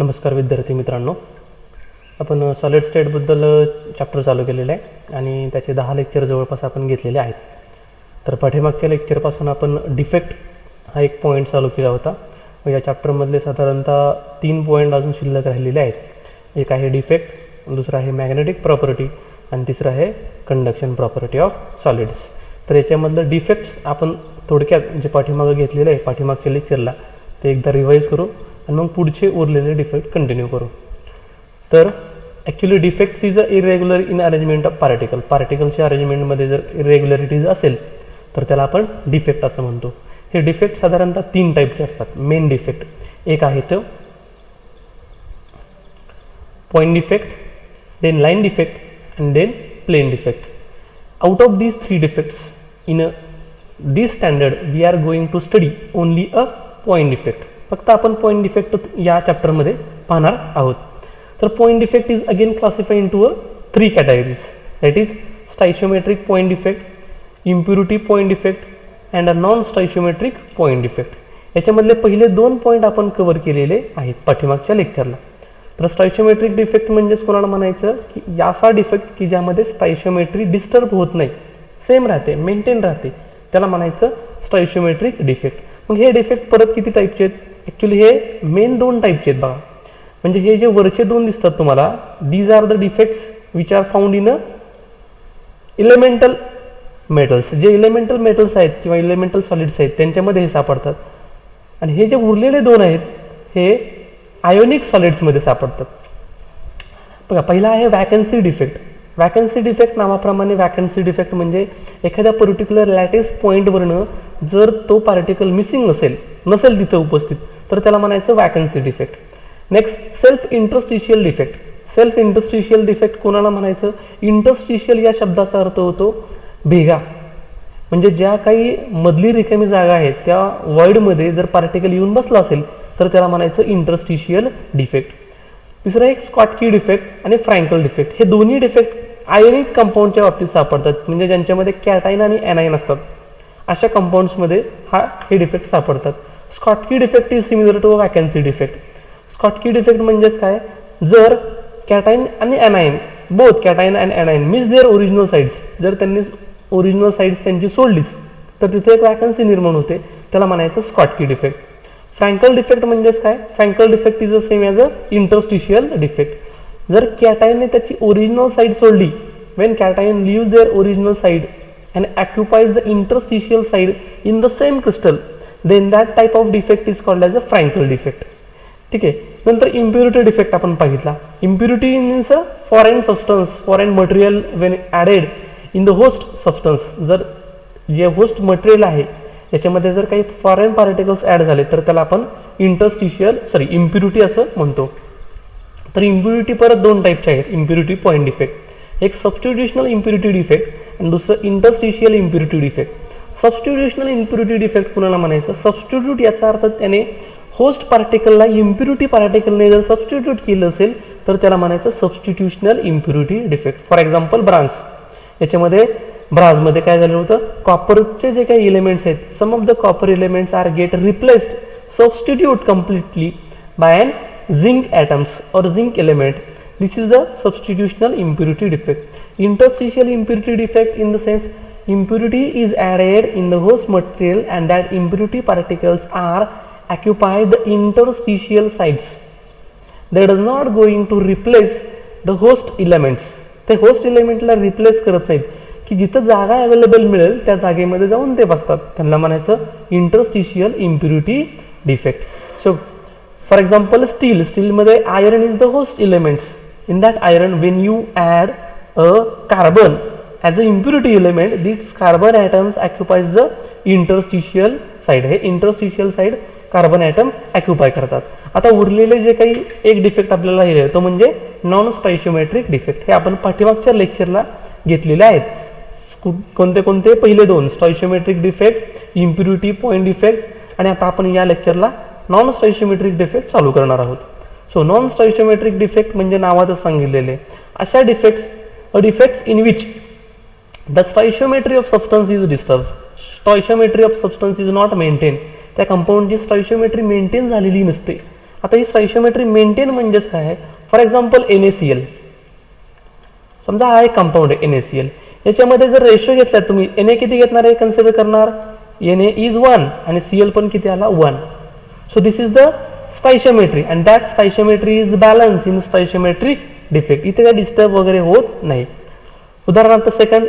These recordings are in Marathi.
नमस्कार विद्यार्थी मित्रांनो, आपण सॉलिड स्टेटबद्दल चॅप्टर चालू केलेलं आहे आणि त्याचे 10 लेक्चर जवळपास आपण घेतलेले आहेत. तर पाठीमागच्या लेक्चरपासून आपण डिफेक्ट हा एक पॉईंट चालू केला होता व या चॅप्टरमधले साधारणतः 3 पॉईंट अजून शिल्लक राहिलेले आहेत. एक आहे डिफेक्ट, दुसरा आहे मॅग्नेटिक प्रॉपर्टी आणि तिसरा आहे कंडक्शन प्रॉपर्टी ऑफ सॉलिड्स. तर याच्यामधलं डिफेक्ट्स आपण थोडक्यात जे पाठीमागं घेतलेलं आहे पाठीमागच्या लेक्चरला ते एकदा रिवाईज करू आणि मग पुढचे उरलेले डिफेक्ट कंटिन्यू करू. तर actually defects is a irregular in arrangement of पार्टिकलच्या अरेंजमेंटमध्ये जर इरेग्युलरिटीज असेल तर त्याला आपण डिफेक्ट असं म्हणतो. हे डिफेक्ट साधारणतः 3 टाईपचे असतात. मेन डिफेक्ट एक आहे तो point defect, then line defect and then plane defect. Out of these 3 defects in this standard we are going to study only a point defect. फक्त आपण पॉईंट डिफेक्ट या चॅप्टरमध्ये पाहणार आहोत. तर point defect is again classify into 3 categories, that is stoichiometric point defect, impurity point defect and a non stoichiometric point defect. याच्यामधले पहिले 2 पॉईंट आपण कव्हर केलेले आहेत पाठीमागच्या लेक्चरला. तर स्टायशियोमेट्रिक डिफेक्ट म्हणजेच कोणाला म्हणायचं की असा डिफेक्ट की ज्यामध्ये स्टायशियोमेट्री डिस्टर्ब होत नाही, सेम राहते, मेंटेन राहते, त्याला म्हणायचं स्टायशियोमेट्रिक डिफेक्ट. मग हे डिफेक्ट परत किती टाईपचे आहेत? ॲक्च्युली हे मेन 2 टाईपचे आहेत बघा. म्हणजे हे जे वरचे 2 दिसतात तुम्हाला, these are the defects which are found in elemental metals. जे इलेमेंटल मेटल्स आहेत किंवा इलेमेंटल सॉलिड्स आहेत त्यांच्यामध्ये हे सापडतात. आणि हे जे उरलेले 2 आहेत हे आयोनिक सॉलिड्समध्ये सापडतात. बघा, पहिला आहे वॅकन्सी डिफेक्ट. वॅकन्सी डिफेक्ट नावाप्रमाणे वॅकन्सी डिफेक्ट म्हणजे एखाद्या पर्टिक्युलर लॅटिस पॉईंटवरनं जर तो पार्टिकल मिसिंग नसेल तिथं उपस्थित तर त्याला म्हणायचं vacancy defect. Next self interstitial defect. Self interstitial defect कोणाला म्हणायचं? इंटरस्टिशियल या शब्दाचा अर्थ होतो भेगा. म्हणजे ज्या काही मधली रिकामी जागा आहेत त्या वॉइडमध्ये जर पार्टिकल येऊन बसला असेल तर त्याला म्हणायचं इंटरस्टिशियल डिफेक्ट. तिसरं एक स्कॉटकी डिफेक्ट आणि फ्रँकल डिफेक्ट. हे दोन्ही डिफेक्ट आयोनिक कंपाऊंडच्या बाबतीत सापडतात. म्हणजे ज्यांच्यामध्ये कॅटाईन आणि एनाईन असतात अशा कंपाऊंड्समध्ये हे डिफेक्ट सापडतात. Schottky defect is similar to vacancy defect. Schottky defect म्हणजेच काय? जर कॅटाईन आणि anion, both cation and anion miss their original sites, जर त्यांनी ओरिजिनल साईड्स त्यांची सोडलीच तर तिथे एक वॅकन्सी निर्माण होते, त्याला म्हणायचं स्कॉटकी डिफेक्ट. फ्रँकल डिफेक्ट म्हणजेच काय? Frenkel defect is a same as a interstitial defect. जर कॅटाईनने त्याची ओरिजिनल साईड सोडली, when cation leave their original site and occupies the interstitial side in the same crystal, then that type of defect is called as a Frankel defect. ठीक आहे. नंतर इम्प्युरिटी डिफेक्ट आपण बघितला. Impurity means a foreign substance, foreign material Wien added in the host substance. जर जे होस्ट मटेरियल आहे त्याच्यामध्ये जर काही फॉरेन पार्टिकल्स ॲड झाले तर त्याला आपण इम्प्युरिटी असं म्हणतो. तर इम्प्युरिटी परत 2 टाईपचे आहेत इम्प्युरिटी पॉईंट डिफेक्ट. एक सबस्टिट्युशनल इम्प्युरिटी डिफेक्ट आणि दुसरं interstitial impurity defect. Substitutional impurity defect कुणाला म्हणायचं? सबस्टिट्यूट याचा अर्थ त्याने होस्ट पार्टिकलला इम्प्युरिटी पार्टिकलने जर सबस्टिट्यूट केलं असेल तर त्याला म्हणायचं substitutional impurity defect. For example bronze. याच्यामध्ये ब्रांझमध्ये काय झालं होतं? कॉपरचे जे काही एलिमेंट्स आहेत, some of the copper elements are get replaced, substitute completely by an zinc atoms और zinc element. This is the substitutional impurity defect. Interstitial impurity defect in the sense impurity is added in the host material and that impurity particles are occupied the interstitial sides. They are not going to replace the host elements. ते host element ला replace करत नाहीत की जिथं जागा अवेलेबल मिळेल त्या जागेमध्ये जाऊन ते बसतात. त्यांना म्हणायचं interstitial impurity defect. So for example स्टीलमध्ये iron is the host elements. In that iron, when you add a carbon as an impurity element, these carbon atoms occupies the interstitial side. हे interstitial side carbon atom occupy करतात. आता उरलेले जे काही एक डिफेक्ट आपल्याला हे तो म्हणजे नॉन स्टायशियोमेट्रिक डिफेक्ट. हे आपण पाठीमागच्या लेक्चरला घेतलेले आहेत. कोणते कोणते? पहिले 2 स्टायशियोमेट्रिक डिफेक्ट, इम्प्युरिटी पॉईंट डिफेक्ट आणि आता आपण या लेक्चरला नॉन स्टायशियोमेट्रिक डिफेक्ट चालू करणार आहोत. सो नॉन स्टायशियोमेट्रिक डिफेक्ट म्हणजे नावातच सांगितलेले अशा defects in which the stoichiometry of substance is disturb. Stoichiometry of substance is not maintain. त्या कंपाऊंडची स्टॉइशियोमेट्री मेंटेन झालेली नसते आता ही स्टॉइशियोमेट्री मेंटेन म्हणजेच काय आहे, फॉर एक्झाम्पल NaCl, समजा हा एक कंपाऊंड आहे NaCl, याच्यामध्ये जर रेशो घेतला तुम्ही, Na किती घेतणार आहे कन्सिडर करणार, Na इज 1 आणि Cl पण किती आला 1. So this is the stoichiometry and that stoichiometry is balance in stoichiometric defect. इथे काही डिस्टर्ब वगैरे होत नाही. उदाहरणार्थ सेकंड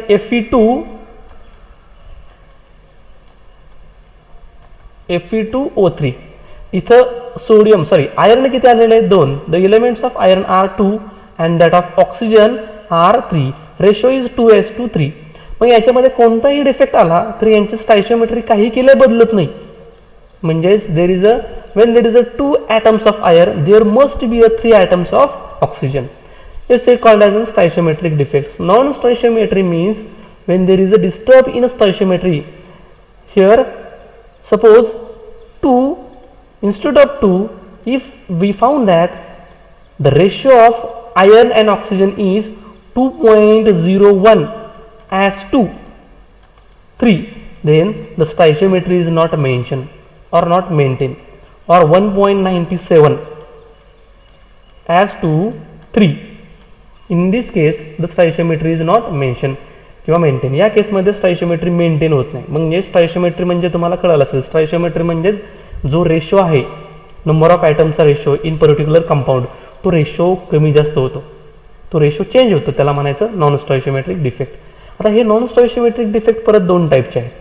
Fe2O3, इथं सोडियम आयर्न किती आलेले आहेत 2. The elements of iron are 2 and that of oxygen are 3. Ratio is 2:3. मग याच्यामध्ये कोणताही डिफेक्ट आला तर यांची स्टॉइशियोमेट्री काही केल्या बदलत नाही. म्हणजेच when there is a 2 atoms of iron, there must be a 3 atoms of oxygen. It's called as a stoichiometric defect. Non-stoichiometry means when there is a disturb in a stoichiometry. Here, suppose 2 instead of 2, if we found that the ratio of iron and oxygen is 2.01 as to 3, then the stoichiometry is not mentioned or not maintained, or 1.97 as to 3. In this case the stoichiometry is not mentioned किंवा मेंटेन. या केसमध्ये स्टॉइशियोमेट्री मेंटेन होत नाही. म्हणजे स्टॉइशियोमेट्री म्हणजे तुम्हाला कळलं असेल, स्टॉइशियोमेट्री म्हणजे जो रेशो आहे नंबर ऑफ ॲटमचा रेशो इन पर्टिक्युलर कंपाऊंड, तो रेशो कमी जास्त होतो, तो रेशो चेंज होतो, त्याला म्हणायचं नॉन स्टॉइशियोमेट्रिक डिफेक्ट. आता हे नॉन स्टॉइशियोमेट्रिक डिफेक्ट परत 2 टाईपचे आहेत.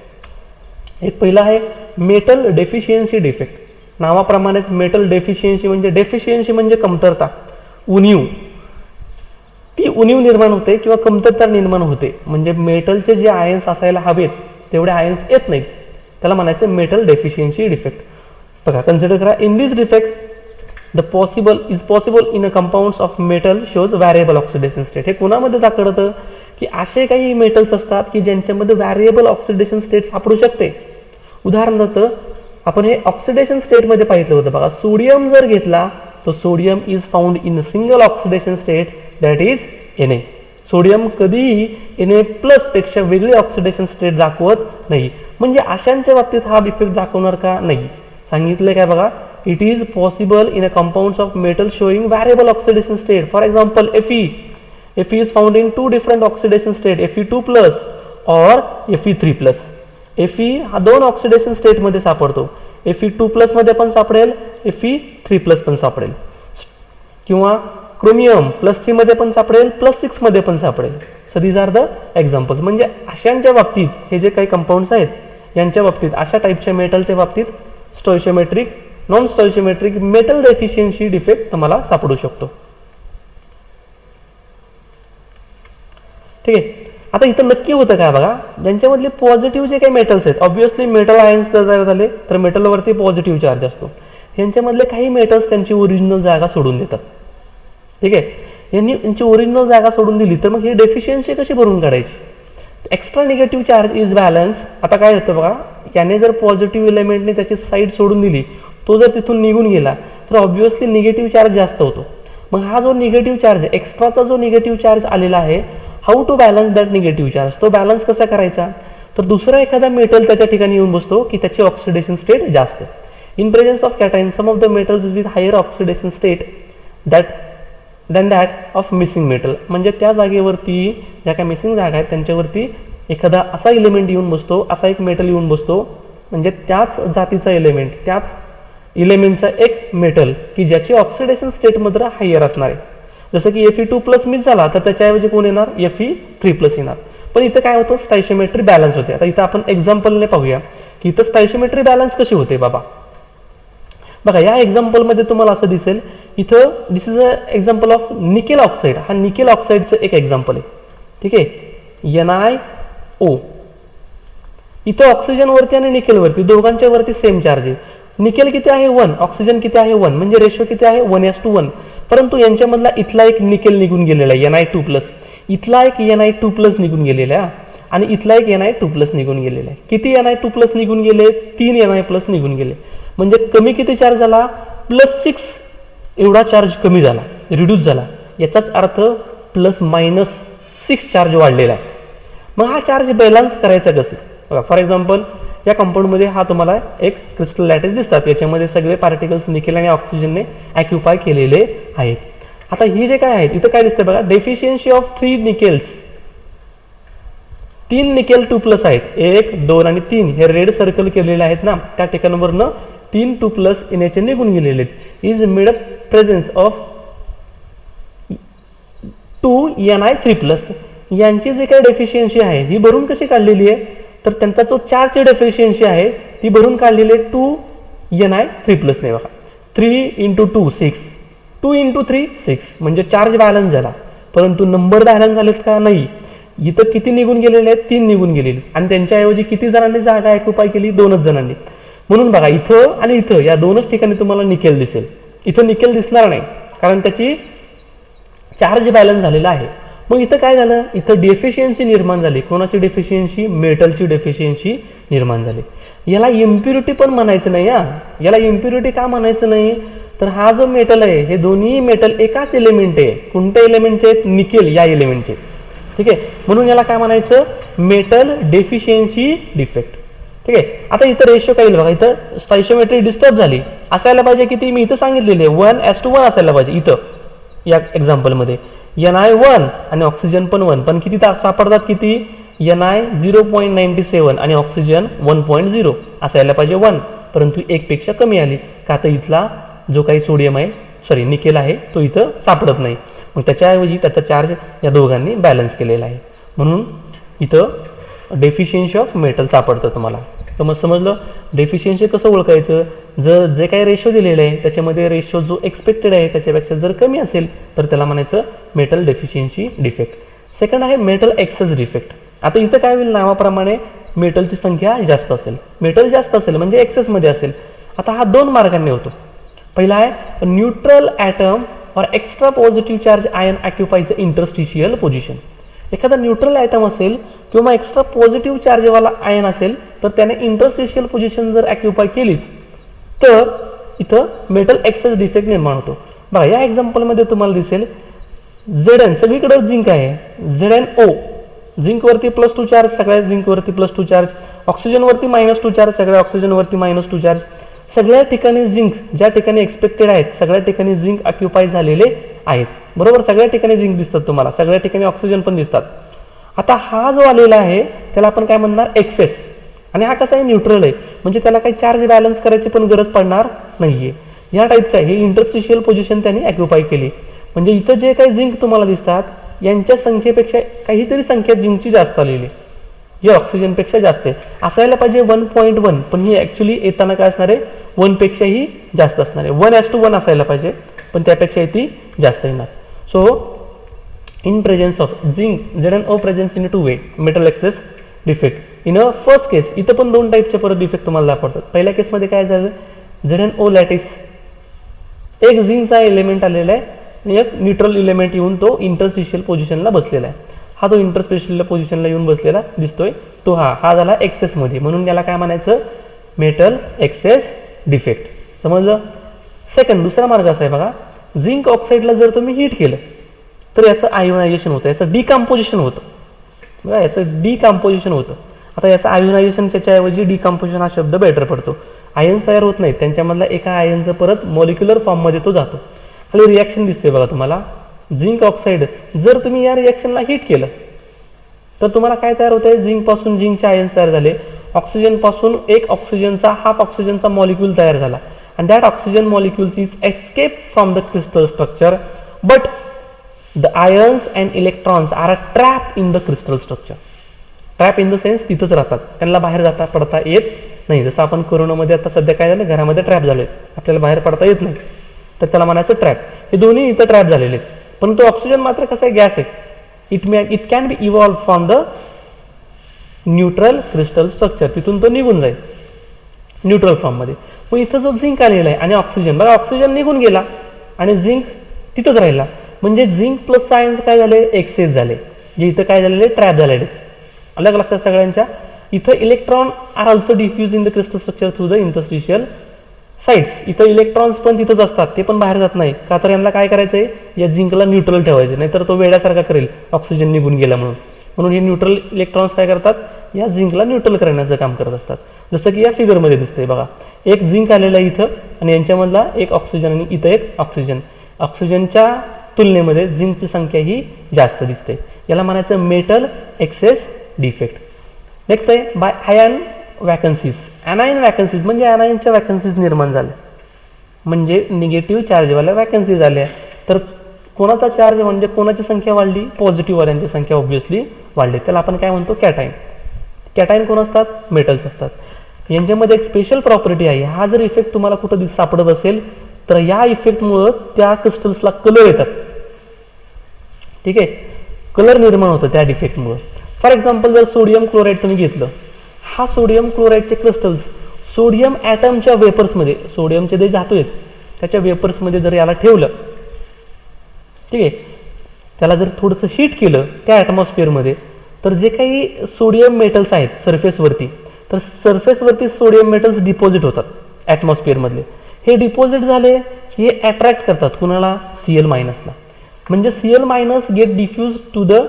एक पहिला आहे मेटल डेफिशियन्सी डिफेक्ट. नावाप्रमाणेच मेटल डेफिशियन्सी म्हणजे कमतरता, उणीव. ती उणीव निर्माण होते किंवा कमतरता निर्माण होते, म्हणजे मेटलचे जे आयन्स असायला हवेत तेवढे आयन्स येत नाहीत, त्याला म्हणायचं मेटल डेफिशियन्सी डिफेक्ट. बघा कन्सिडर करा, in this defect the possible in a compounds of metal shows variable oxidation state. हे कोणामध्ये दाखवतं की असे काही मेटल्स असतात की ज्यांच्यामध्ये व्हॅरिएबल ऑक्सिडेशन स्टेट सापडू शकते. उदाहरणार्थ आपण हे ऑक्सिडेशन स्टेटमध्ये पाहिलं होतं बघा, सोडियम जर घेतला तो sodium is found in a single oxidation state that is Na. Sodium कधीही Na+ पेक्षा वेगळी ऑक्सिडेशन स्टेट दाखवत नाही. म्हणजे अशांच्या बाबतीत हा इफेक्ट दाखवणार का नाही, सांगितलं काय बघा, it is possible in a compounds of metal showing variable oxidation state. For example Fe is found in 2 different oxidation state, Fe2+ or Fe3+. Fe हा 2 ऑक्सिडेशन स्टेटमध्ये सापडतो, Fe2+ मध्ये पण सापडेल, Fe3+ पण सापडेल, किंवा क्रोमियम +3 मध्ये पण सापडेल, +6 मध्ये पण सापडेल. So these are the examples. म्हणजे अशांच्या बाबतीत हे जे काही कंपाऊंड्स आहेत यांच्या बाबतीत, अशा टाईपच्या मेटलच्या बाबतीत स्टॉइशियोमेट्रिक नॉन स्टॉइशियोमेट्रिक मेटल डेफिशियन्सी डिफेक्ट तुम्हाला सापडू शकतो. ठीक आहे. आता इथं नक्की होतं काय बघा, ज्यांच्यामधले पॉझिटिव्ह जे काही मेटल्स आहेत, ऑब्व्हियसली मेटल आयन्स जर झाले तर मेटलवरती पॉझिटिव्ह चार्ज असतो. यांच्यामधले काही मेटल्स त्यांची ओरिजिनल जागा सोडून देतात. ठीक आहे, यांची ओरिजिनल जागा सोडून दिली तर मग ही डेफिशियन्सी कशी भरून काढायची. Extra negative charge is balance. आता काय होतं बघा, याने जर पॉझिटिव्ह एलिमेंटने त्याची साईड सोडून दिली, तो जर तिथून निघून गेला तर ऑब्व्हियसली निगेटिव्ह चार्ज जास्त होतो. मग हा जो निगेटिव्ह चार्ज, एक्स्ट्राचा जो निगेटिव्ह चार्ज आलेला आहे, how to balance that negative charge, तो बॅलन्स कसा करायचा, तर दुसरा एखादा मेटल त्याच्या ठिकाणी येऊन बसतो की त्याची ऑक्सिडेशन स्टेट जास्त. In presence of cation some of the metals with higher oxidation state than that of missing metal. म्हणजे त्या जागेवरती ज्या काही मिसिंग जागा आहेत त्यांच्यावरती एखादा असा एलिमेंट येऊन बसतो, असा एक मेटल येऊन बसतो, म्हणजे त्याच जातीचा एलिमेंट, त्याच एलिमेंटचा एक मेटल की ज्याची ऑक्सिडेशन स्टेटमध्ये हायर असणार आहे. जसं की Fe2+ मिस झाला तर त्याच्याऐवजी कोण येणार, Fe3+ येणार. पण इथं काय होतं, स्टॉइशियोमेट्री बॅलन्स होते. आता इथं आपण एक्झाम्पलने पाहूया की इथं स्टॉइशियोमेट्री बॅलन्स कशी होते बाबा. बघा या एक्झाम्पलमध्ये तुम्हाला असं दिसेल, इथं this is a example of nickel oxide. हा निकेल ऑक्साईडचं एक एक्झाम्पल आहे. ठीक आहे, NiO. इथं ऑक्सिजनवरती आणि निकेलवरती दोघांच्या वरती सेम चार्ज आहे. निकेल किती आहे 1, ऑक्सिजन किती आहे 1, म्हणजे रेशो किती आहे 1:1. परंतु यांच्यामधला इथला एक निकेल निघून गेलेला आहे Ni2+, इथला एक Ni2+ निघून गेलेला आहे आणि इथला एक Ni2+ निघून गेलेला आहे. किती Ni2+ निघून गेले, 3 Ni+ निघून गेले. म्हणजे कमी किती चार्ज झाला, +6 एवढा चार्ज कमी झाला, रिड्यूस झाला. याचाच अर्थ +-6 चार्ज वाढलेला आहे. मग हा चार्ज बॅलन्स करायचा कसं. बघा फॉर एक्झाम्पल या कंपाऊंडमध्ये हा तुम्हाला एक क्रिस्टल लॅटिस दिसतात, याच्यामध्ये सगळे पार्टिकल्स निकेल आणि ऑक्सिजनने ऑक्युपाय केलेले आहेत. आता ही जे काय आहेत इथं काय दिसतंय बघा, डेफिशियन्सी ऑफ 3 निकेल्स, 3 निकेल 2+ आहेत, 1 2 आणि 3 हे रेड सर्कल केलेले आहेत ना, त्या ठिकाणावरनं 3 2+ NH निघून गेलेले आहेत. Is made up presence of 2 Ni3+. यांची जे काही डेफिशियन्सी आहे ही भरून कशी काढलेली आहे, तर त्यांचा जो चार्जची डेफिशियन्सी आहे ती भरून काढलेली आहे 2 Ni3+ ने. बघा 3 × 2 6, 2 × 3 6, म्हणजे चार्ज बॅलन्स झाला, परंतु नंबर बॅलन्स झालेत का, नाही. इथं किती निघून गेलेले आहेत, 3 निघून गेलेले, आणि त्यांच्याऐवजी किती जणांनी जागा ऑक्युपाय केली, 2च जणांनी. म्हणून बघा इथं आणि इथं या 2च ठिकाणी तुम्हाला निकेल दिसेल, इथं निकेल दिसणार नाही कारण त्याची चार्ज बॅलन्स झालेला आहे. मग इथं काय झालं, इथं डेफिशियन्सी निर्माण झाली. कोणाची डेफिशियन्सी, मेटलची डेफिशियन्सी निर्माण झाली. याला इम्प्युरिटी पण म्हणायचं नाही हा, याला इम्प्युरिटी का म्हणायचं नाही, तर हा जो मेटल आहे हे दोन्ही मेटल एकाच एलिमेंट आहे. कोणत्या एलिमेंटचे आहेत, निकेल या एलिमेंटचे. ठीक आहे, म्हणून याला काय म्हणायचं, मेटल डेफिशियन्सी डिफेक्ट. ठीक आहे, आता इथं रेशो काय बघा, इथं स्टॉइशियोमेट्री डिस्टर्ब झाली. असायला पाहिजे किती, मी इथं सांगितलेले 1:1 असायला पाहिजे इथं या एक्झाम्पलमध्ये. Ni1 आणि ऑक्सिजन पण 1, पण किती सापडतात, किती, Ni 0.97 आणि ऑक्सिजन 1.0 असायला पाहिजे 1, परंतु 1 पेक्षा कमी आली का, तर इथला जो काही सोडियम आहे, सॉरी निकेल आहे, तो इथं सापडत नाही. मग त्याच्याऐवजी त्याचा चार्ज या दोघांनी बॅलन्स केलेला आहे, म्हणून इथं डेफिशियन्सी ऑफ मेटल सापडतं तुम्हाला. तर मग समजलं डेफिशियन्सी कसं ओळखायचं, जर जे काही रेशो दिलेले आहे त्याच्यामध्ये रेशो जो एक्सपेक्टेड आहे त्याच्यापेक्षा जर कमी असेल तर त्याला म्हणायचं मेटल डेफिशियन्सी डिफेक्ट. सेकंड आहे मेटल एक्सेस डिफेक्ट. आता इथं काय होईल, नावाप्रमाणे मेटलची संख्या जास्त असेल, मेटल जास्त असेल म्हणजे एक्सेसमध्ये असेल. आता हा 2 मार्गांनी होतो. पहिला आहे न्यूट्रल ॲटम और एक्स्ट्रा पॉझिटिव्ह चार्ज आयन ऑक्युपायचं इंटरस्टिशियल पोझिशन. एखादा न्यूट्रल ॲटम असेल किंवा एक्स्ट्रा पॉझिटिव्ह चार्जवाला आयन असेल तर त्याने इंटरस्टिशियल पोझिशन जर ऑक्युपाय केलीच तर इथं मेटल एक्सेस डिफेक्ट निर्माण होतो. बघा या एक्झाम्पलमध्ये तुम्हाला दिसेल Zn सगळीकडे झिंक आहे, ZnO झिंकवरती +2 चार्ज, सगळ्या झिंकवरती +2 चार्ज, ऑक्सिजनवरती -2 चार्ज, सगळ्या ऑक्सिजनवरती -2 चार्ज. सगळ्या ठिकाणी झिंक ज्या ठिकाणी एक्सपेक्टेड आहेत सगळ्या ठिकाणी झिंक ऑक्युपाय झालेले आहेत, बरोबर. सगळ्या ठिकाणी झिंक दिसतात तुम्हाला, सगळ्या ठिकाणी ऑक्सिजन पण दिसतात. आता हा जो आलेला आहे त्याला आपण काय म्हणणार, एक्सेस. आणि हा कसा आहे, न्यूट्रल आहे, म्हणजे त्याला काही चार्ज बॅलन्स करायची पण गरज पडणार नाहीये. या टाईपचं आहे, हे इंटरस्टिशियल पोझिशन त्यांनी ऑक्युपाय केली. म्हणजे इथं जे काही झिंक तुम्हाला दिसतात यांच्या संख्येपेक्षा काहीतरी संख्या झिंकची जास्त आलेली, हे ऑक्सिजनपेक्षा जास्त आहे. असायला पाहिजे 1.1, पण ही ॲक्च्युली येताना काय असणार आहे, 1 पेक्षाही जास्त असणार आहे. 1:1 असायला पाहिजे, पण त्यापेक्षा ती जास्त येणार. So in presence of zinc ZnO presence in 2 way metal excess defect. In a first case इथं पण 2 टाईपचे परत डिफेक्ट तुम्हाला दाखवतात. पहिल्या केसमध्ये काय झालं, ZnO लॅटिस एक झिंकचा एलिमेंट आलेला आहे आणि एक न्यूट्रल एलिमेंट येऊन तो इंटरस्टिशियल पोझिशनला बसलेला आहे. हा तो इंटरस्टिशियल पोझिशनला येऊन बसलेला दिसतोय तो हा झाला एक्सेसमध्ये, म्हणून याला काय म्हणायचं, मेटल एक्सेस डिफेक्ट. समजलं. सेकंड दुसरा मार्ग असा आहे बघा, झिंक ऑक्साईडला जर तुम्ही हीट केलं तर याचं आयोनायझेशन होतं, याचं डिकम्पोजिशन होतं. बघा याचं डिकम्पोजिशन होतं. आता याचं आयोनायझेशन त्याच्याऐवजी डिकम्पोजिशन हा शब्द बेटर पडतो. आयन्स तयार होत नाहीत, त्यांच्यामधला एका आयनचं परत मॉलिक्युलर फॉर्ममध्ये तो जातो. खाली रिॲक्शन दिसते बघा तुम्हाला, झिंक ऑक्साईड जर तुम्ही या रिॲक्शनला हीट केलं तर तुम्हाला काय तयार होतं आहे, झिंकपासून झिंकचे आयन्स तयार झाले, ऑक्सिजनपासून एक ऑक्सिजनचा हाफ ऑक्सिजनचा मॉलिक्यूल तयार झाला, and that oxygen molecules is escape from the crystal structure, but the ions and electrons are trapped in the crystal structure. Trap in the sense तिथंच राहतात, त्यांना बाहेर जाता पडता येत नाही. जसं आपण कोरोनामध्ये आता सध्या काय झालं, घरामध्ये ट्रॅप झाले, आपल्याला बाहेर पडता येत नाही, तर त्याला म्हणायचं ट्रॅप. हे दोन्ही इथं ट्रॅप झालेले आहेत. पण तो ऑक्सिजन मात्र कसा आहे, गॅस आहे. It can be evolve from the neutral crystal structure, तिथून तो निघून जाईल न्यूट्रल फॉर्ममध्ये. मग इथं जो झिंक आलेला आहे आणि ऑक्सिजन, बघा ऑक्सिजन निघून गेला आणि झिंक तिथंच राहिला, म्हणजे झिंक प्लस आयन्स काय झाले, एक्सेस झाले, जे इथं काय झालेले, ट्रॅप झालेले. अलग लक्षात सगळ्यांच्या. इथं electron are also diffuse in the crystal structure through the interstitial sides. इथं इलेक्ट्रॉन्स पण तिथंच असतात, ते पण बाहेर जात नाही का, तर यांना काय करायचं आहे, या झिंकला न्यूट्रल ठेवायचं, नाहीतर तो वेड्यासारखा करेल ऑक्सिजन निघून गेला म्हणून. म्हणून हे न्यूट्रल इलेक्ट्रॉन्स काय करतात, या झिंकला न्यूट्रल करण्याचं काम करत असतात. जसं की या फिगरमध्ये दिसतंय बघा, एक झिंक आलेला आहे इथं आणि यांच्यामधला एक ऑक्सिजन आणि इथं एक ऑक्सिजन. ऑक्सिजनच्या तुलनेमध्ये झिंकची संख्या ही जास्त दिसते. याला म्हणायचं मेटल एक्सेस डिफेक्ट. नेक्स्ट आहे बाय आयन वॅकन्सीज. ॲनायन वॅकन्सीज म्हणजे ॲनायनच्या वॅकन्सीज निर्माण झाल्या, म्हणजे निगेटिव्ह चार्जवाल्या वॅकन्सी झाल्या. तर कोणाचा चार्ज म्हणजे कोणाची संख्या वाढली, पॉझिटिव्हवाल्यांची संख्या ऑब्व्हियसली वाढली. त्याला आपण काय म्हणतो, कॅटायन. कॅटायन कोण असतात, मेटल्स असतात. यांच्यामध्ये एक स्पेशल प्रॉपर्टी आहे. हा जर इफेक्ट तुम्हाला कुठं सापडत असेल तर या इफेक्टमुळं त्या क्रिस्टल्सला कलर येतात. ठीक आहे, कलर निर्माण होतं त्या डिफेक्टमुळं. फॉर एक्झाम्पल जर सोडियम क्लोराईड तुम्ही घेतलं, हा सोडियम क्लोराईडचे क्रिस्टल्स सोडियम ॲटमच्या वेपर्समध्ये, सोडियमचे जे धातू आहेत त्याच्या वेपर्समध्ये जर याला ठेवलं, ठीक आहे, त्याला जर थोडंसं हीट केलं त्या ॲटमॉस्फिअरमध्ये, तर जे काही सोडियम मेटल्स आहेत सरफेसवरती, तर सरफेसवरती सोडियम मेटल्स डिपॉझिट होतात ॲटमॉस्फिअरमधले. हे डिपॉझिट झाले की हे अट्रॅक्ट करतात कुणाला, Cl मायनसला. म्हणजे Cl minus get diffuse to the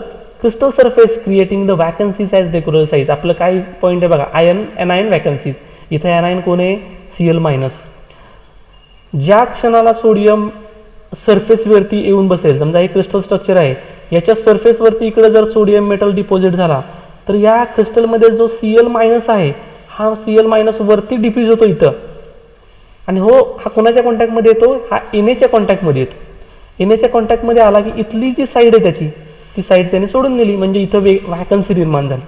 crystal surface creating the vacancies as डेकोरल साईज. आपलं काय पॉईंट आहे बघा, एनायन वॅकन्सीज. इथं एनायन कोण आहे, Cl मायनस. ज्या क्षणाला सोडियम सरफेसवरती येऊन बसेल, समजा हे क्रिस्टल स्ट्रक्चर आहे, याच्या सरफेसवरती इकडे जर सोडियम मेटल डिपॉझिट झाला तर या क्रिस्टलमध्ये जो Cl मायनस आहे हा Cl मायनस वरती डिफ्यूज होतो इथं. आणि हो, हा कोणाच्या कॉन्टॅक्टमध्ये येतो, हा Na कॉन्टॅक्टमध्ये येतो. Na कॉन्टॅक्टमध्ये आला की इथली जी साईड आहे त्याची, ती साईड त्याने सोडून दिली, म्हणजे इथं व्हॅकन्सी निर्माण झाली.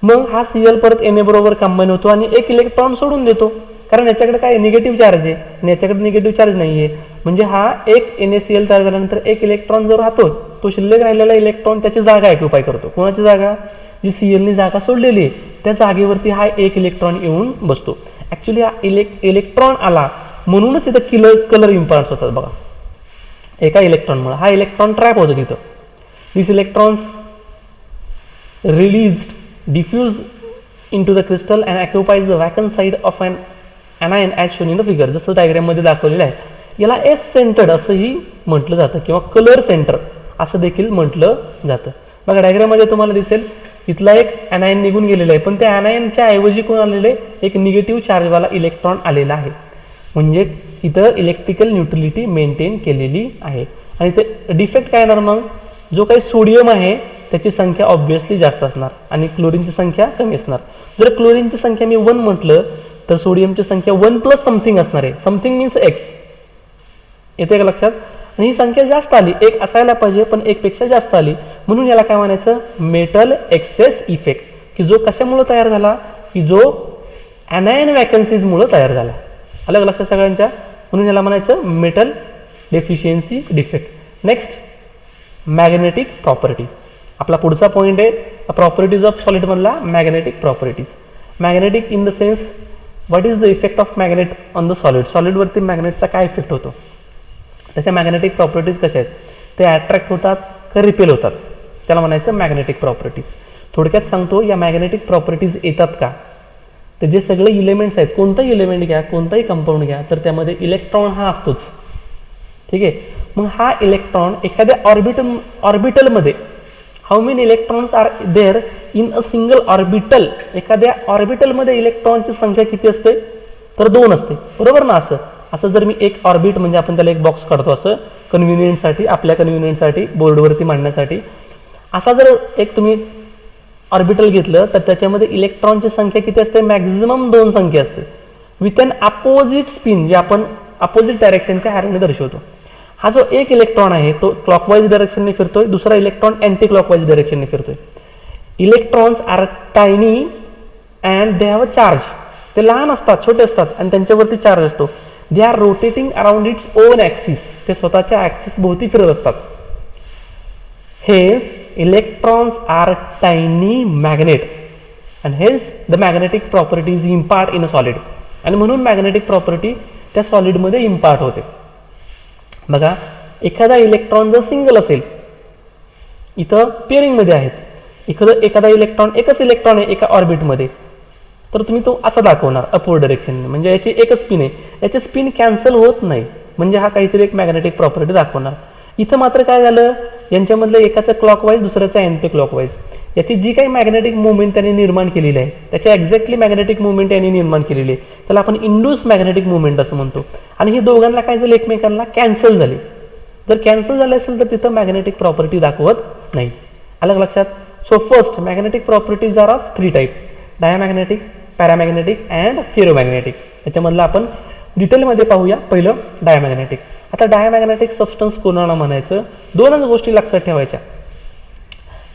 मग हा Cl परत Na बरोबर कंबाईन होतो आणि एक इलेक्ट्रॉन सोडून देतो, कारण याच्याकडे काय निगेटिव्ह चार्ज आहे आणि याच्याकडे निगेटिव्ह चार्ज नाही आहे. म्हणजे हा एक NaCl तयार झाल्यानंतर एक इलेक्ट्रॉन जो राहतो, तो शिल्लक राहिलेला इलेक्ट्रॉन त्याची जागा ऑक्युपाय करतो. कोणाची जागा, जी Clनी जागा सोडलेली आहे त्या जागेवरती हा एक इलेक्ट्रॉन येऊन बसतो. ॲक्च्युली हा इलेक्ट्रॉन आला म्हणूनच इथं कलर इम्पार्ट्स होतात बघा, एका इलेक्ट्रॉनमुळे. हा इलेक्ट्रॉन ट्रॅप होतो तिथं. This electrons released diffuse into the crystal and occupies the vacant side of an anion as shown in the figure. जसं डायग्राममध्ये दाखवलेलं आहे. याला एफ सेंटर्ड असंही म्हटलं जातं किंवा कलर सेंटर असं देखील म्हटलं जातं. बघा डायग्राममध्ये तुम्हाला दिसेल इथला एक ॲनायन निघून गेलेला आहे, पण त्या ॲनायनच्या ऐवजी कोण आलेलं आहे, एक निगेटिव्ह चार्जवाला इलेक्ट्रॉन आलेला आहे. म्हणजे इथं इलेक्ट्रिकल न्यूट्रलिटी मेंटेन केलेली आहे. आणि ते डिफेक्ट काय येणार, मग जो काही सोडियम आहे त्याची संख्या ऑब्व्हियसली जास्त असणार आणि क्लोरीनची संख्या कमी असणार. जर क्लोरीनची संख्या मी 1 म्हटलं तर सोडियमची संख्या 1 प्लस समथिंग असणार आहे. Something means x. येते का लक्षात? आणि ही संख्या जास्त आली, 1 असायला पाहिजे पण 1 पेक्षा जास्त आली, म्हणून याला काय म्हणायचं, मेटल एक्सेस इफेक्ट. की जो कशामुळे तयार झाला, की जो ॲनायन वॅकन्सीजमुळे तयार झाला. अलग लक्षात सगळ्यांच्या, म्हणून याला म्हणायचं metal deficiency defect. Next magnetic property. आपला पुढचा पॉईंट आहे प्रॉपर्टीज ऑफ सॉलिड मधला magnetic properties. Magnetic in the sense what is the effect of magnet on the solid. सॉलिडवरती मॅग्नेटचा काय इफेक्ट होतो, त्याच्या मॅग्नेटिक प्रॉपर्टीज कशा आहेत, ते अट्रॅक्ट होतात का रिपेल होतात, त्याला म्हणायचं मॅग्नेटिक प्रॉपर्टीज. थोडक्यात सांगतो, या मॅग्नेटिक प्रॉपर्टीज येतात का, तर जे सगळे इलेमेंट्स आहेत, कोणताही इलेमेंट घ्या, कोणताही कंपाऊंड घ्या, तर त्यामध्ये इलेक्ट्रॉन हा असतोच. ठीक आहे, मग हा इलेक्ट्रॉन एखाद्या ऑर्बिटलमध्ये, how many electrons are there in a single orbital, एखाद्या ऑर्बिटलमध्ये इलेक्ट्रॉनची संख्या किती असते, तर 2 असते, बरोबर ना. असं जर मी एक ऑर्बिट, म्हणजे आपण त्याला एक बॉक्स काढतो असं कन्व्हिनियंटसाठी, आपल्या कन्व्हिनियंटसाठी बोर्डवरती मांडण्यासाठी, असा जर एक तुम्ही ऑर्बिटल घेतलं तर त्याच्यामध्ये इलेक्ट्रॉनची संख्या किती असते, मॅक्झिमम 2 संख्या असते, विथ अन अपोजिट स्पिन, जे आपण अपोजिट डायरेक्शनच्या ॲरोने दर्शवतो. हा जो एक इलेक्ट्रॉन आहे तो क्लॉकवाईज डायरेक्शनने फिरतोय, दुसरा इलेक्ट्रॉन अँटी क्लॉकवाईज डायरेक्शनने फिरतोय. Electrons are tiny and they have a charge. ते लहान असतात, छोटे असतात आणि त्यांच्यावरती चार्ज असतो. They are rotating around its own axis. ते स्वतःच्या ॲक्सिस भोवती फिरत असतात. Hence electrons are tiny magnet and hence the magnetic properties impart in a solid. आणि म्हणून मॅग्नेटिक प्रॉपर्टी त्या सॉलिडमध्ये इम्पार्ट होते. बघा, एखादा इलेक्ट्रॉन जर सिंगल असेल, इथं पेअरिंगमध्ये आहेत, एखादा इलेक्ट्रॉन, एकच इलेक्ट्रॉन आहे एका ऑर्बिटमध्ये, तर तुम्ही तो असा दाखवणार अपवर्ड डायरेक्शनने, म्हणजे याची एकच स्पिन आहे, याची स्पिन कॅन्सल होत नाही, म्हणजे हा काहीतरी एक मॅग्नेटिक प्रॉपर्टी दाखवणार. इथं मात्र काय झालं, यांच्यामधलं एकाचं क्लॉकवाईज दुसऱ्याचं अँटी क्लॉकवाईज. याची जी काही मॅग्नेटिक मुवमेंट त्यांनी निर्माण केलेली आहे त्याच्या एक्झॅक्टली मॅग्नेटिक मुवमेंट यांनी निर्माण केलेली आहे, त्याला आपण इंड्यूस मॅग्नेटिक मुवमेंट असं म्हणतो. आणि ही दोघांना काय झालं, एकमेकांना कॅन्सल झाले. जर कॅन्सल झाले असेल तर तिथं मॅग्नेटिक प्रॉपर्टी दाखवत नाही. अलग लक्षात. So first magnetic properties are of 3 type, diamagnetic, paramagnetic and ferromagnetic. त्याच्यामधलं आपण डिटेलमध्ये पाहूया. पहिलं डायमॅग्नेटिक. आता डायमॅग्नेटिक सबस्टन्स कोणाला म्हणायचं, दोनच गोष्टी लक्षात ठेवायच्या.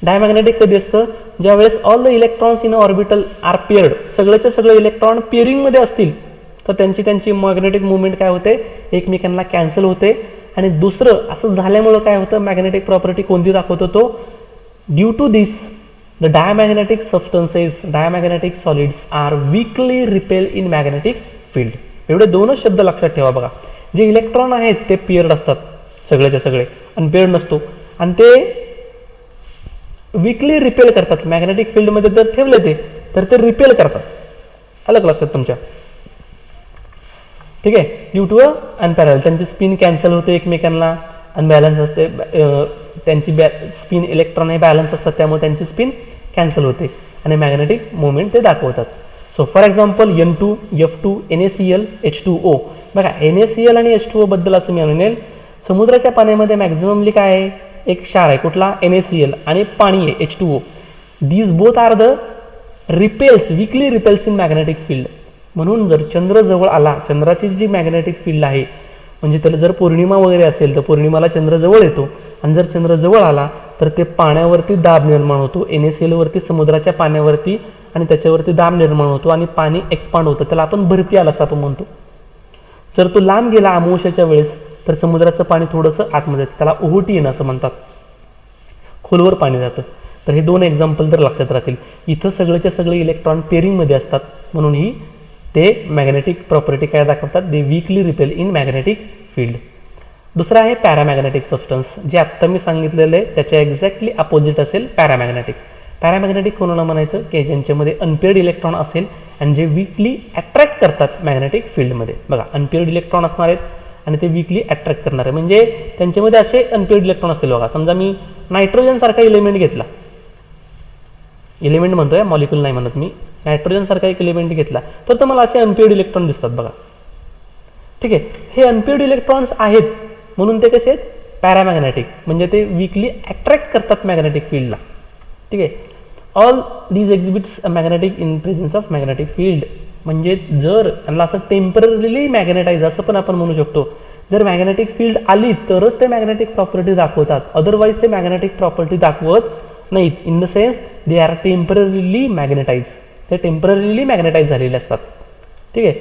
डायमॅग्नेटिक कधी असतं, ज्यावेळेस all the electrons in orbital are paired, सगळेचे सगळे इलेक्ट्रॉन पेअरिंगमध्ये असतील तर त्यांची मॅग्नेटिक मुवमेंट काय होते, एकमेकांना कॅन्सल होते. आणि दुसरं असं झाल्यामुळं काय होतं, मॅग्नेटिक प्रॉपर्टी कोणती दाखवतो तो, due to this the diamagnetic substances, diamagnetic solids are weakly repel in magnetic field. एवढे दोनच शब्द लक्षात ठेवा बघा. जे इलेक्ट्रॉन आहेत ते पेअर्ड असतात सगळेचे सगळे, अनपेअर्ड नसतो, आणि ते वीकली रिपेल करतात. मॅग्नेटिक फील्डमध्ये जर ठेवले तर ते रिपेल करतात. अलग लक्षात तुमच्या. ठीक आहे. ड्यू टू अनपॅरल, त्यांची स्पिन कॅन्सल होते, एकमेकांना अनबॅलन्स असते, त्यांची स्पिन इलेक्ट्रॉन हे बॅलन्स असतात त्यामुळे त्यांची स्पिन कॅन्सल होते आणि मॅग्नेटिक मुवमेंट ते दाखवतात. So for example N2, F2, NaCl, H2O. बघा NaCl आणि H2O बद्दल असं मी म्हणेल, समुद्राच्या पाण्यामध्ये मॅक्झिममली काय आहे, एक क्षार आहे कुठला, NaCl, आणि पाणी आहे H2O. These both are the repels, weakly repels in magnetic field. म्हणून जर चंद्र जवळ आला, चंद्राची जी मॅग्नेटिक फील्ड आहे, म्हणजे त्याला जर पौर्णिमा वगैरे असेल तर पौर्णिमाला चंद्र जवळ येतो, आणि जर चंद्र जवळ आला तर ते पाण्यावरती दाब निर्माण होतो, NaCl वरती, समुद्राच्या पाण्यावरती, आणि त्याच्यावरती दाब निर्माण होतो आणि पाणी एक्सपांड होतं. त्याला आपण भरती आला असं आपण म्हणतो. जर तो लांब गेला अमावस्याच्या वेळेस तर समुद्राचं पाणी थोडंसं आतमध्ये येतं, त्याला ओहोटी येणं असं म्हणतात, खोलवर पाणी जातं. तर हे दोन एक्झाम्पल तर लक्षात राहतील. इथं सगळेच्या सगळे इलेक्ट्रॉन पेअरिंगमध्ये असतात, म्हणून ही ते मॅग्नेटिक प्रॉपर्टी काय दाखवतात, they weakly repel in magnetic field. दुसरा आहे पॅरामॅग्नेटिक सबस्टन्स, जे आत्ता मी सांगितलेलं आहे त्याच्या एक्झॅक्टली अपोजिट असेल पॅरामॅग्नेटिक. पॅरामॅग्नेटिक कोणाला म्हणायचं, की ज्यांच्यामध्ये अनपेअर्ड इलेक्ट्रॉन असेल आणि जे वीकली अट्रॅक्ट करतात मॅग्नेटिक फील्डमध्ये. बघा अनपेअर्ड इलेक्ट्रॉन असणार आहेत आणि ते वीकली अट्रॅक्ट करणार आहे, म्हणजे त्यांच्यामध्ये असे अनपेअर्ड इलेक्ट्रॉन असतील. बघा समजा मी नायट्रोजन सारखा एलिमेंट घेतला, एलिमेंट म्हणतोय, मॉलिक्यूल नाही म्हणत मी, नायट्रोजन सारखा एक एलिमेंट घेतला तर मला असे अनपेअर्ड इलेक्ट्रॉन दिसतात बघा. ठीक आहे. हे अनपेअर्ड इलेक्ट्रॉन्स आहेत म्हणून ते कसे आहेत, पॅरामॅग्नेटिक, म्हणजे ते वीकली अट्रॅक्ट करतात मॅग्नेटिक फील्डला. ठीक आहे. All these exhibits a magnetic in presence of magnetic field. म्हणजे जर त्यांना असं टेम्पररीली मॅग्नेटाईज असं पण आपण म्हणू शकतो, जर मॅग्नेटिक फील्ड आली तरच ते मॅग्नेटिक प्रॉपर्टी दाखवतात, अदरवाईज ते मॅग्नेटिक प्रॉपर्टी दाखवत नाहीत. In the sense they are temporarily magnetise, ते टेम्पररीली मॅग्नेटाईज झालेले असतात. ठीक आहे.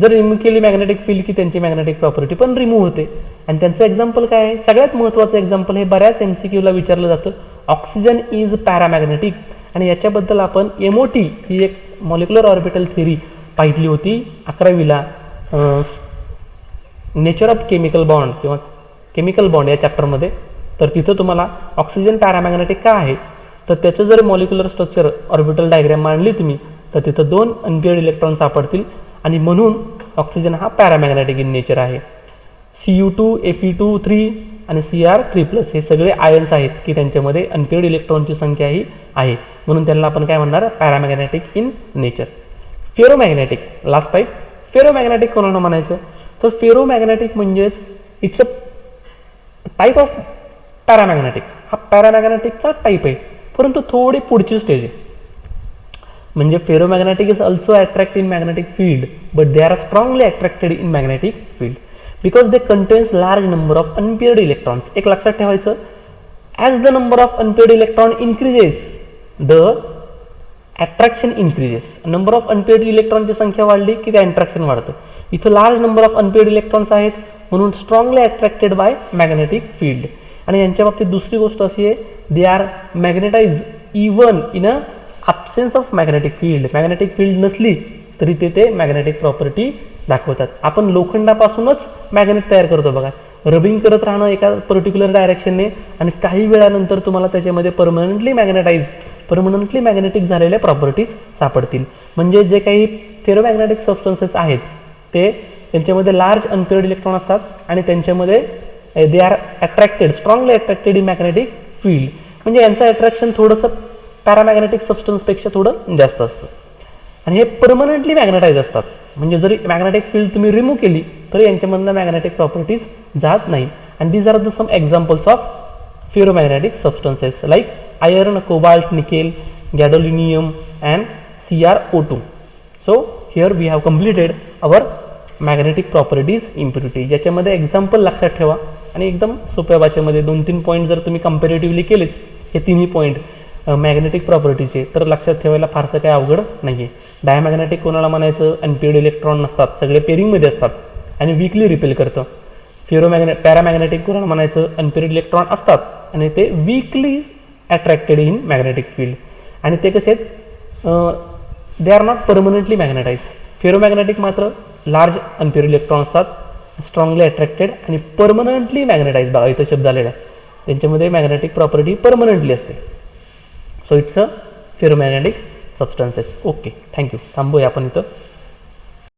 जर रिमूव्ह केली मॅग्नेटिक फील्ड की त्यांची मॅग्नेटिक प्रॉपर्टी पण रिमूव्ह होते. आणि त्यांचं एक्झाम्पल काय आहे, सगळ्यात महत्त्वाचं एक्झाम्पल हे बऱ्याच MCQला विचारलं जातं, ऑक्सिजन इज पॅरामॅग्नेटिक. आणि याच्याबद्दल आपण MOT ही एक मॉलिक्युलर ऑर्बिटल थिअरी पाहिली होती 11वीला, नेचर ऑफ केमिकल बॉन्ड किंवा केमिकल बॉन्ड या चॅप्टरमध्ये. तर तिथं तुम्हाला ऑक्सिजन पॅरामॅग्नेटिक का आहे तर त्याचं जर मॉलिक्युलर स्ट्रक्चर ऑर्बिटल डायग्राम मांडली तुम्ही तर तिथं 2 अनपेअर्ड इलेक्ट्रॉन सापडतील आणि म्हणून ऑक्सिजन हा पॅरामॅग्नेटिक इन नेचर आहे. Cu2, Fe2-3 आणि Cr3+, हे सगळे आयन्स आहेत की त्यांच्यामध्ये अनपेअर्ड इलेक्ट्रॉनची संख्या ही आहे, म्हणून त्यांना आपण काय म्हणणार, paramagnetic in nature. Ferromagnetic, last type. Ferromagnetic कोणाला म्हणायचं तर फेरोमॅग्नेटिक म्हणजेच it's a type of paramagnetic. हा पॅरामॅग्नेटिकचा टाईप आहे, परंतु थोडी पुढची स्टेज आहे. म्हणजे ferromagnetic is also attract in magnetic field, but they are strongly attracted in magnetic field because they contains large number of unpaired electrons. एक लक्षात ठेवायचं, as the number of unpaired electron increases the attraction increases. Number of unpaired इलेक्ट्रॉनची संख्या वाढली की ते अट्रॅक्शन वाढतं. इथं large number of unpaired electrons आहेत म्हणून strongly attracted by magnetic field. आणि यांच्या बाबतीत दुसरी गोष्ट अशी आहे, दे are magnetise even in a absence of magnetic field. Magnetic field नसली तरी ते मॅग्नेटिक प्रॉपर्टी दाखवतात. आपण लोखंडापासूनच मॅग्नेट तयार करतो बघा, रबिंग करत राहणं एका पर्टिक्युलर डायरेक्शनने आणि काही वेळानंतर तुम्हाला त्याच्यामध्ये परमनंटली मॅग्नेटिक झालेल्या प्रॉपर्टीज सापडतील. म्हणजे जे काही फेरोमॅग्नेटिक सबस्टन्सेस आहेत ते त्यांच्यामध्ये लार्ज अनपेअर्ड इलेक्ट्रॉन असतात आणि त्यांच्यामध्ये they are attracted, strongly attracted in magnetic field. म्हणजे यांचं अट्रॅक्शन थोडंसं पॅरामॅग्नेटिक सबस्टन्सपेक्षा थोडं जास्त असतं. आणि हे परमनंटली मॅग्नेटाईज असतात, म्हणजे जरी मॅग्नेटिक फील्ड तुम्ही रिमूव्ह केली तरी यांच्यामधनं मॅग्नेटिक प्रॉपर्टीज जात नाही. And these are the some examples of ferromagnetic substances like iron, cobalt, nickel, gadolinium and CrO2. So here we have completed our magnetic properties impurity. याच्यामध्ये एक्झाम्पल लक्षात ठेवा आणि एकदम सोप्या भाषेमध्ये 2-3 पॉईंट जर तुम्ही कम्पॅरेटिव्हली केलेच हे तिन्ही पॉईंट मॅग्नेटिक प्रॉपर्टीचे, तर लक्षात ठेवायला फारसं काही अवघड नाही आहे. डायमॅग्नेटिक कोणाला म्हणायचं, अनपेड इलेक्ट्रॉन नसतात, सगळे पेरिंगमध्ये असतात आणि वीकली रिपेल करतं. पॅरामॅग्नेटिक कोणाला म्हणायचं, अनपेड इलेक्ट्रॉन असतात आणि ते weakly attracted in magnetic field. आणि ते कसे आहेत, they are not permanently magnetise. Ferromagnetic मात्र लार्ज अनपेड इलेक्ट्रॉन असतात, स्ट्रॉंगली अट्रॅक्टेड आणि परमनंटली मॅग्नेटाईज. बघा इथं शब्द आलेला आहे, त्यांच्यामध्ये मॅग्नेटिक प्रॉपर्टी परमनंटली असते. So it's a ferromagnetic substances. Okay, thank you. थांबूया आपण इथं.